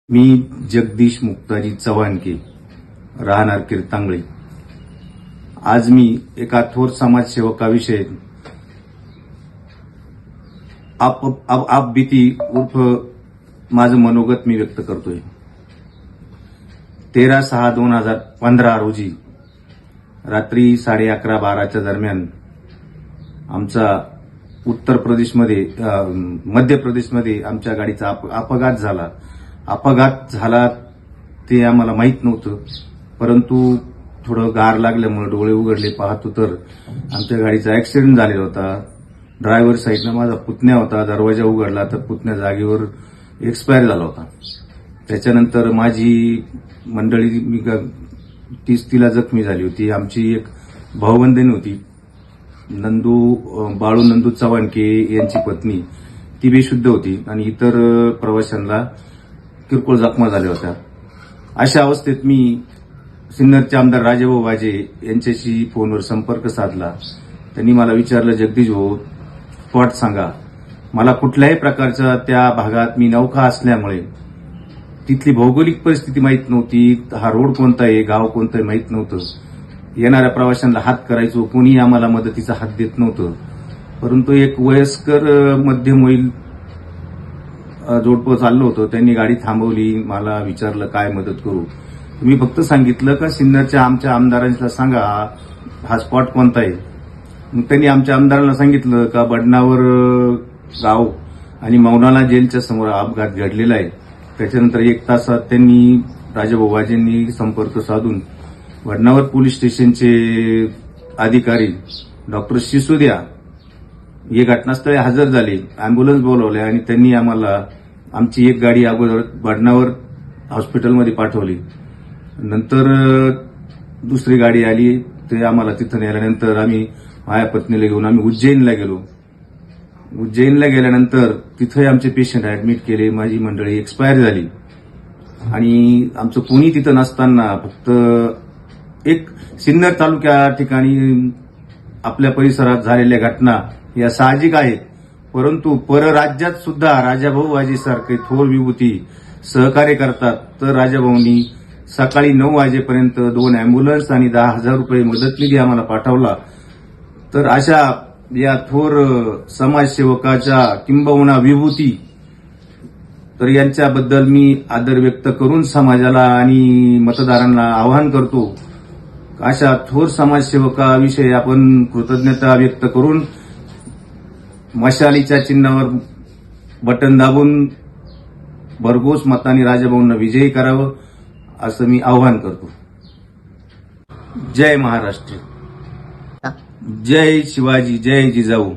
मी जगदीश मुक्ताजी चव्हाणके, राहणार कीर्तांगळे. आज मी एका थोर समाजसेवकाविषयी आपबीती उर्फ माझं मनोगत मी व्यक्त करतोय. 13/6/2015 रोजी रात्री 11:30-12च्या दरम्यान आमचा उत्तर प्रदेशमध्ये मध्य प्रदेशमध्ये आमच्या गाडीचा अपघात झाला. अपघात झाला ते आम्हाला माहीत नव्हतं, परंतु थोडं गार लागल्यामुळे डोळे उघडले, पाहतो तर आमच्या गाडीचा ऍक्सिडेंट झालेला होता. ड्रायव्हर साईडनं माझा पुतण्या होता. दरवाजा उघडला तर पुतण्या जागेवर एक्सपायर झाला होता. त्याच्यानंतर माझी मंडळी तिला जखमी झाली होती. आमची एक भाऊबंधन होती, बाळू नंदू चव्हाणके यांची पत्नी, ती बेशुद्ध होती आणि इतर प्रवाशांना किरकोळ जखमा झाल्या होत्या. अशा अवस्थेत मी सिन्नरचे आमदार राजाभाऊ वाजे यांच्याशी फोनवर संपर्क साधला. त्यांनी मला विचारलं, जगदीश भाऊ स्पॉट सांगा. मला कुठल्याही प्रकारच्या त्या भागात मी नौका असल्यामुळे तिथली भौगोलिक परिस्थिती माहीत नव्हती. हा रोड कोणता आहे, गाव कोणतं आहे माहीत नव्हतं. येणाऱ्या प्रवाशांना हात करायचो, कोणी आम्हाला मदतीचा हात देत नव्हतं. परंतु एक वयस्कर मध्यमवयीन जोडपं चाललं होतं. त्यांनी गाडी थांबवली. मला विचारलं काय मदत करू. मी फक्त सांगितलं का सिन्नरच्या आमच्या आमदारांना सांगा हा स्पॉट कोणता आहे. मग त्यांनी आमच्या आमदारांना सांगितलं का बडनावर गाव आणि मौनाला जेलच्या समोर अपघात घडलेला आहे. त्याच्यानंतर 1 तासात त्यांनी राजाभाऊ वाजेंनी संपर्क साधून बडनावर पोलीस स्टेशनचे अधिकारी डॉक्टर सिसोदिया हे घटनास्थळी हजर झाले. अँब्युलन्स बोलवले आणि त्यांनी आम्हाला आमची एक गाडी अगोदर बडनावर हॉस्पिटलमध्ये पाठवली. नंतर दुसरी गाडी आली, ते आम्हाला तिथं नेल्यानंतर आम्ही माझ्या पत्नीला घेऊन आम्ही उज्जैनला गेलो. उज्जैनला गेल्यानंतर तिथे आमचे पेशंट ऍडमिट केले. माझी मंडळी एक्सपायर झाली आणि आमचं कोणी तिथं नसताना फक्त एक सिन्नर तालुक्या ठिकाणी आपल्या परिसरात झालेल्या घटना या साहजिक आहेत, परंतु परराज्यात सुद्धा राजाभाऊ वाजेसारखे थोर विभूती सहकार्य करतात. तर राजाभाऊंनी सकाळी 9 वाजेपर्यंत 2 अँब्युलन्स आणि 10,000 रुपये मदत निधी आम्हाला पाठवला. तर अशा या थोर समाजसेवकाच्या किंबहुना विभूती, तर यांच्याबद्दल मी आदर व्यक्त करून समाजाला आणि मतदारांना आवाहन करतो. अशा थोर समाजसेवकाविषयी आपण कृतज्ञता व्यक्त करून मशालीच्या चिन्हावर बटन दाबून भरघोस मताने राजाभाऊंना विजयी करावं असं मी आवाहन करतो. जय महाराष्ट्र, जय शिवाजी, जय जिजाऊ.